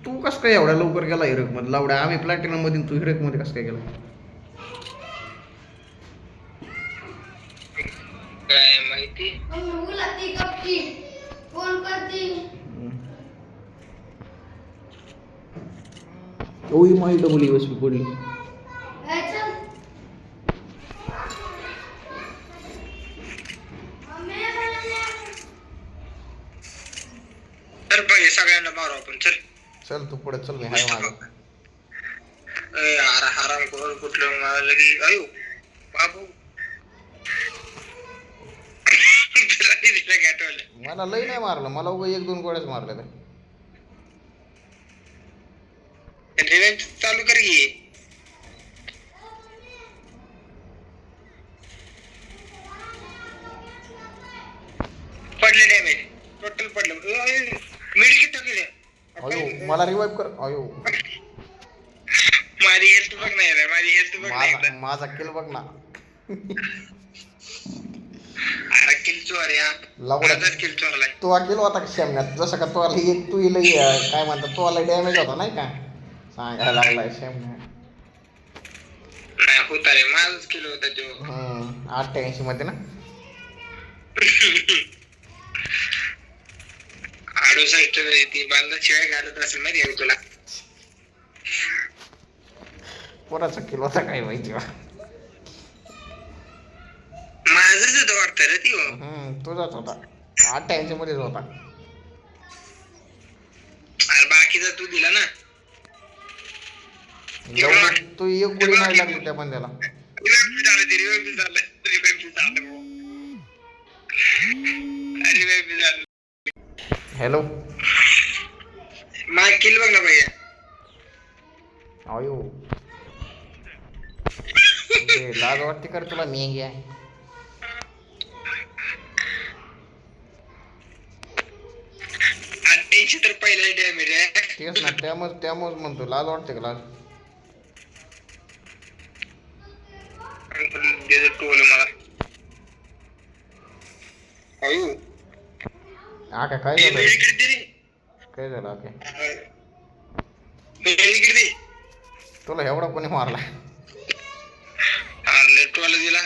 तू कस काय एवढ्या लवकर गेला हिरक मध्ये लावड्या? आम्ही प्लॅटिनम मध्ये, तू हिरक मध्ये कस काय गेला? काय माहिती. ओई माई डबल USB पडली. तर बघ सगळ्यांना मारू आपण. चल चल तू पुढे चल, मी हाय मागं. यार हराम करून कुठलं मला लगी आयो बाबू. मला लई नाही मारलं, मला उगा 1-2 गोळ्याच मारल्या. रिवेंज चालू कर की. पडले डॅमेज टोटल पडलं. मिड किती टाकले? अयो मला रिवाइव कर. अयो माझी हेल्थ बघ नाही रे, माझी हेल्थ बघ नाही. माझा किल बघ ना. अरे किल चोर या लावडाच किल चोरलाय. तो किल होता का शेमण्यात? जसं का तो एक तू लई काय म्हणतात, तो लई डॅमेज होता नाही का? सांगायला लागलाय शेमण्या. नाही होता रे, माझाच किल होता तो. 88 मध्ये ना. 68 ती बांधा शिवाय घालत असेल माहिती आहे तुला. कोणाचा किल होता काय माहिती. माझंच होतं वाटतं रे ती. तुझाच होता. 88 मध्येच होता. अरे बाकीचा तू दिला ना. तू एक गोळी नाही लागली त्या बंद्याला. हॅलो माझ किल बघ ना भैया. अयो लाज वाटते कर तुला? मी घ्या 88 तर पहिला डॅमेज आहे. तेच ना, त्यामुळेच म्हणतो लाज वाटते का? लाज टोल मला. अयो आका काय झालं? काय झालं आके? तुला एवढा कोणी मारला? टोल दिला.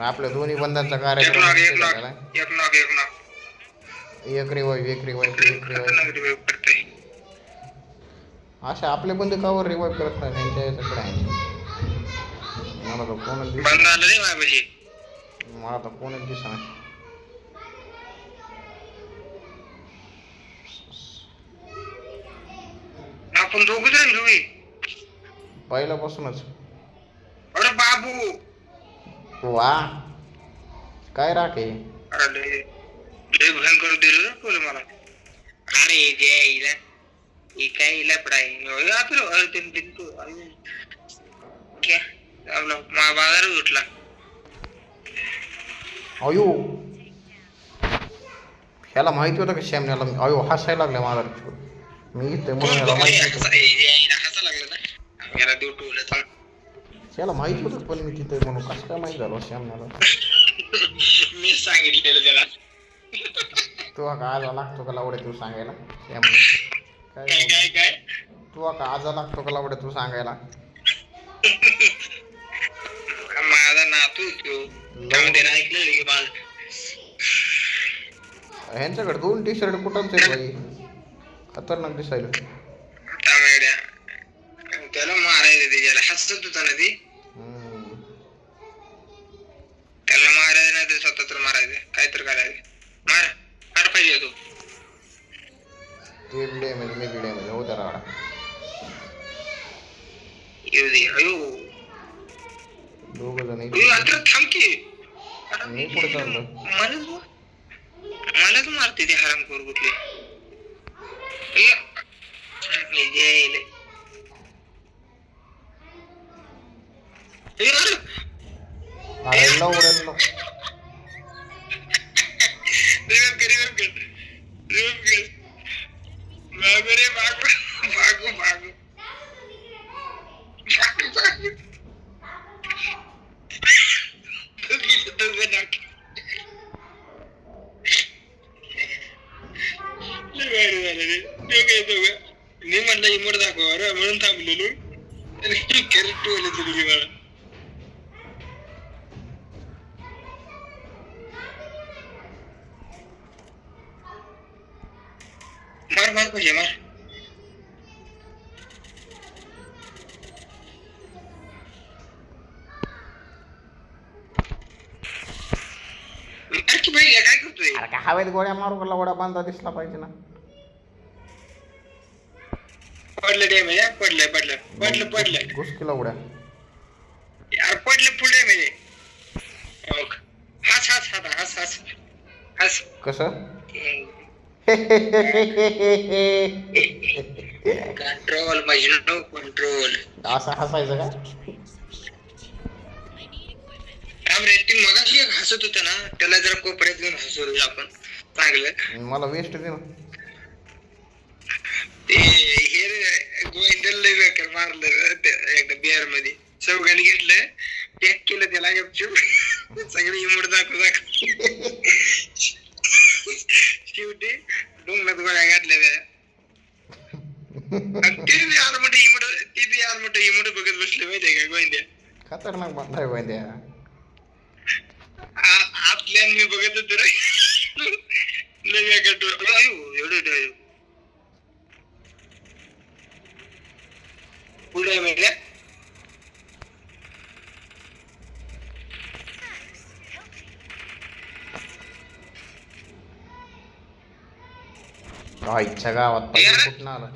आपल्या दोन्ही बंधांचा कार्यक्रम एक रिवाइव. अशा आपले बंद कावर रिवाइव करत नाही त्यांच्या याच्याकडे आहे. मला तर कोणच दिसत नाही. आपण दोघच राहिलो पहिल्यापासूनच. अरे बाबू वा काय राखे. अरे भयंकर दिलं टोल मला. अरे जय काय लपडाय बाजार उठला. अयो ह्याला माहिती होतं का श्यामण्याला? अयो हसायला लागल्या माझा. मी इथे म्हणून ह्याला माहिती होतं. ह्याला माहिती होतं पण मी तिथे म्हणून कसं काय माहिती झालं श्यामण्याला? मी सांगितलेलं त्याला. तू का आजा लागतो का लावडे तू सांगायला? काय तू का आजा लागतो का लावडे तू सांगायला? माझा नातू ऐकलेलं की माझ. ह्यांच्याकडे 2 टी-शर्ट कुठंच आहे बाई. खतरनाक दिसायला. त्याला मारायचं ते, त्याला हसत होता ना ती. त्याला मारायचं नाही तर स्वतः तर मारायचं. काय तर करायचं. मार पाहिजे तू. ते डॅमेज मी डॅमेज हो त्या राडा. येऊ दे. अयो दोघ जण आता थांब की. मी पुढे चाललो. मलाच मारते ते हरामखोर कुठले. अरे लावड्याला रे दोघं मी म्हणलं इमोट दाखवा रे म्हणून थांबलेलो खरंच टोले तुझी मला मार पाहिजे मार अरे की भाई काय करतोय अरे काय हवेत गोळ्या मारू का लवडा बांधा दिसला पाहिजे ना. पडलं डॅमेज पडलं घुसकी लवड्या. यार पडलं फुल डॅमेज हस कसं कंट्रोल मजनू कंट्रोल असं हसायचं का. ती मगाशी एक हसत होतं ना त्याला जरा कोपऱ्यात घेऊन हसवलं आपण चांगलं. मला वेस्ट दे ना. ते हे गोविंदल लय बेकार मारलं एकदा बिहार मध्ये चौघांनी घेतलं पॅक केलं त्याला गपचूप सगळे इमोट दाखव शेवटी डोंगरात गोळ्या घातल्या ते बी यार मोठं इमोट बघत बसले माहितीये का गोविंद्या. खतरनाक बांधाय गोविंद्या. आपल्या मी बघत होतो रे लय बेकार एवढं पुढे माहिती आईच्या गावात पाहिजे कुठं आला.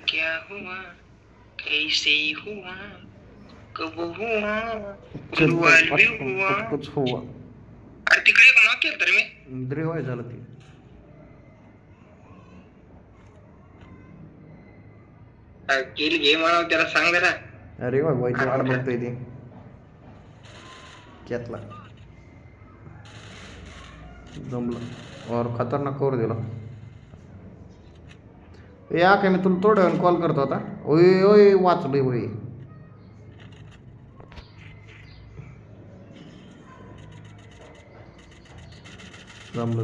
क्या हुआ कैसे हुआ कब हुआ गुरुवार भी हुआ कुछ हुआ. अरे तिकडे बनवा केलं तर मी द्रिवाय झालं ती. केली घे म्हणावं त्याला सांग जरा. अरे वा व्हायची वाट बघतोय ती त्यातला जमलं और खतरनाक करू दिला. या काय मी तुला थोड्या वेळ कॉल करतो आता. ओय ओय वाचलोय होय. जमलं